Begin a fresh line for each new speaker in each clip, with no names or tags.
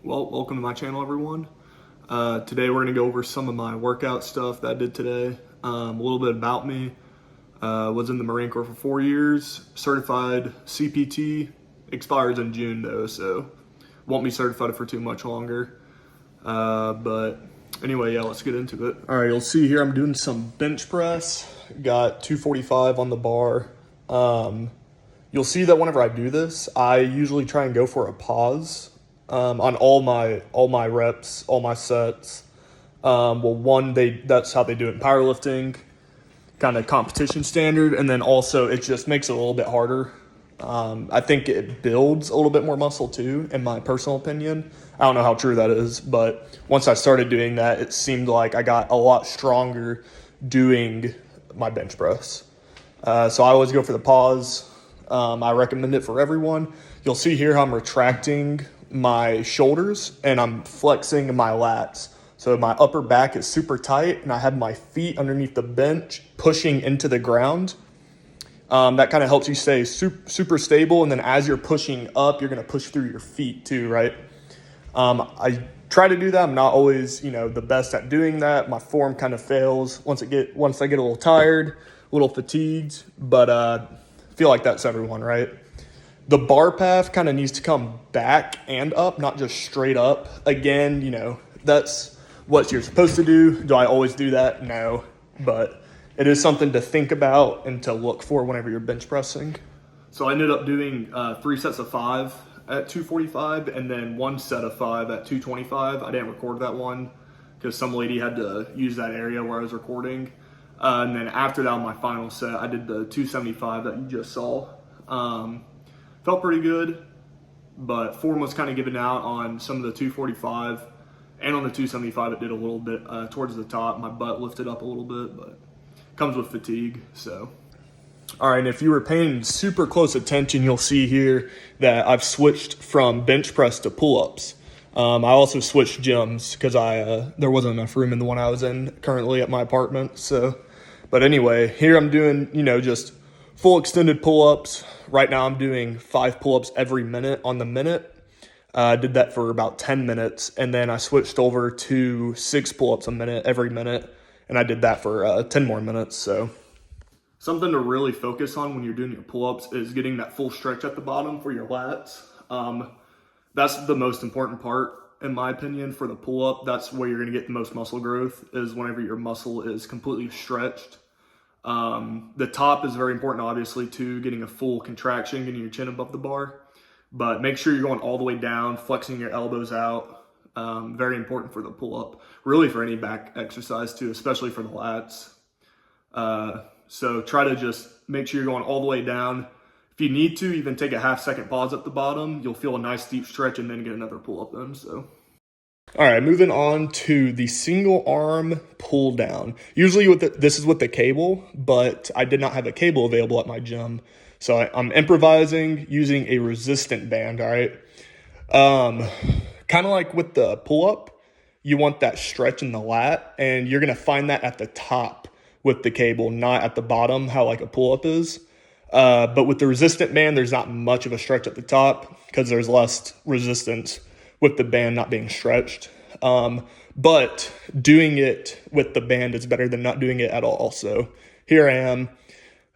Well, welcome to my channel, everyone. Today we're going to go over some of my workout stuff that I did today. A little bit about me. Was in the Marine Corps for 4 years. Certified CPT. Expires in June though, so won't be certified for too much longer. But anyway, yeah, let's get into it. All right, you'll see here I'm doing some bench press. Got 245 on the bar. You'll see that whenever I do this, I usually try and go for a pause. On all my reps, all my sets. That's how they do it in powerlifting, kind of competition standard, and then also it just makes it a little bit harder. I think it builds a little bit more muscle too, in my personal opinion. I don't know how true that is, but once I started doing that, it seemed like I got a lot stronger doing my bench press. So I always go for the pause. I recommend it for everyone. You'll see here how I'm retracting my shoulders and I'm flexing my lats. So my upper back is super tight and I have my feet underneath the bench pushing into the ground. That kind of helps you stay super stable. And then as you're pushing up, you're going to push through your feet too, right? I try to do that. I'm not always, the best at doing that. My form kind of fails once I get a little tired, a little fatigued, but I feel like that's everyone, right? The bar path kind of needs to come back and up, not just straight up. Again, that's what you're supposed to do. Do I always do that? No, but it is something to think about and to look for whenever you're bench pressing. So I ended up doing 3 sets of 5 at 245 and then 1 set of 5 at 225. I didn't record that one because some lady had to use that area where I was recording. And then after that, on my final set, I did the 275 that you just saw. Felt pretty good, but form was kind of given out on some of the 245, and on the 275 it did a little bit towards the top. My butt lifted up a little bit, but it comes with fatigue, so. All right, and if you were paying super close attention, you'll see here that I've switched from bench press to pull-ups. I also switched gyms because there wasn't enough room in the one I was in currently at my apartment, so. But anyway, here I'm doing, just full extended pull-ups. Right now I'm doing 5 pull-ups every minute on the minute. I did that for about 10 minutes, and then I switched over to 6 pull-ups a minute every minute, and I did that for 10 more minutes. So something to really focus on when you're doing your pull-ups is getting that full stretch at the bottom for your lats. That's the most important part, in my opinion, for the pull-up. That's where you're going to get the most muscle growth, is whenever your muscle is completely stretched. The top is very important, obviously, too, getting a full contraction, getting your chin above the bar, but make sure you're going all the way down, flexing your elbows out. Very important for the pull-up, really for any back exercise too, especially for the lats. So try to just make sure you're going all the way down. If you need to, even take a half-second pause at the bottom. You'll feel a nice deep stretch and then get another pull-up then, so. All right, moving on to the single arm pull down. Usually this is with the cable, but I did not have a cable available at my gym. So I'm improvising using a resistant band, all right? Kind of like with the pull up, you want that stretch in the lat, and you're gonna find that at the top with the cable, not at the bottom, how like a pull up is. But with the resistant band, there's not much of a stretch at the top because there's less resistance with the band not being stretched. But doing it with the band is better than not doing it at all. So here I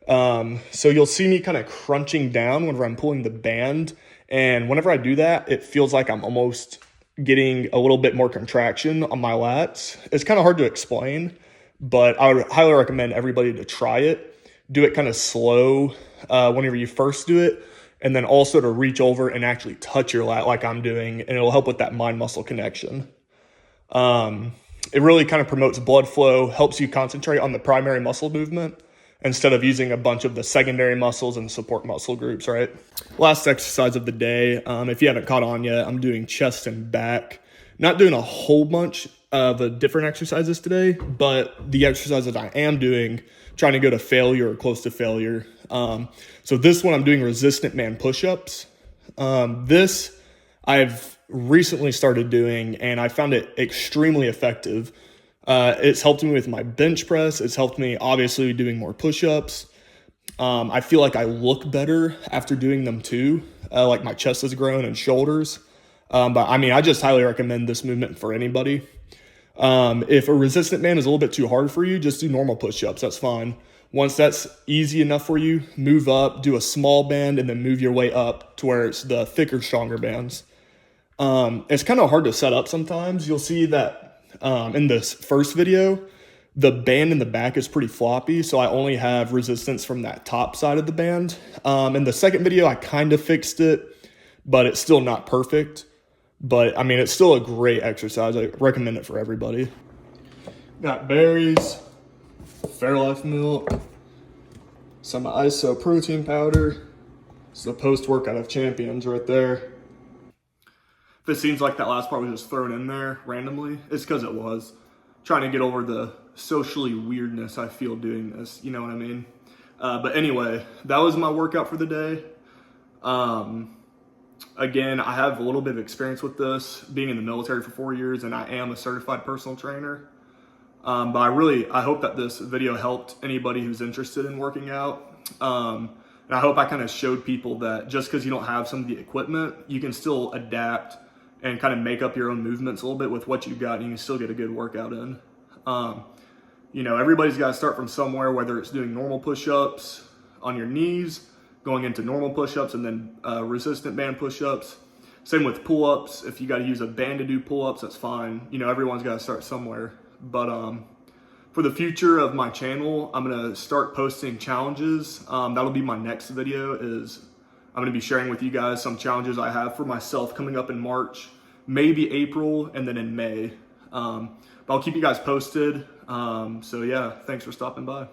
am. So you'll see me kind of crunching down whenever I'm pulling the band. And whenever I do that, it feels like I'm almost getting a little bit more contraction on my lats. It's kind of hard to explain, but I would highly recommend everybody to try it. Do it kind of slow whenever you first do it. And then also to reach over and actually touch your lat like I'm doing, and it'll help with that mind-muscle connection. It really kind of promotes blood flow, helps you concentrate on the primary muscle movement instead of using a bunch of the secondary muscles and support muscle groups, right? Last exercise of the day, if you haven't caught on yet, I'm doing chest and back. Not doing a whole bunch of the different exercises today, but the exercises I am doing, trying to go to failure or close to failure. So this one I'm doing resistant man push-ups. This I've recently started doing, and I found it extremely effective. It's helped me with my bench press. It's helped me obviously doing more push-ups. I feel like I look better after doing them too. Like my chest has grown and shoulders. But I mean, I just highly recommend this movement for anybody. If a resistant band is a little bit too hard for you, just do normal push-ups. That's fine. Once that's easy enough for you, move up, do a small band, and then move your way up to where it's the thicker, stronger bands. It's kind of hard to set up sometimes. You'll see that in this first video, the band in the back is pretty floppy, so I only have resistance from that top side of the band. In the second video, I kind of fixed it, but it's still not perfect. But, I mean, it's still a great exercise. I recommend it for everybody. Got berries, Fairlife milk, some ISO protein powder. It's the post-workout of champions right there. If it seems like that last part was just thrown in there randomly, it's because it was. Trying to get over the socially weirdness I feel doing this, you know what I mean? But anyway, that was my workout for the day. Again, I have a little bit of experience with this, being in the military for 4 years, and I am a certified personal trainer. But I hope that this video helped anybody who's interested in working out. And I hope I kind of showed people that just because you don't have some of the equipment, you can still adapt and kind of make up your own movements a little bit with what you got, and you can still get a good workout in. You know, everybody's got to start from somewhere, whether it's doing normal push-ups on your knees, going into normal push-ups, and then resistant band push-ups. Same with pull-ups. If you got to use a band to do pull-ups, that's fine. You know, everyone's got to start somewhere. But for the future of my channel, I'm going to start posting challenges. That'll be my next video. I'm going to be sharing with you guys some challenges I have for myself coming up in March, maybe April, and then in May. But I'll keep you guys posted. So yeah, thanks for stopping by.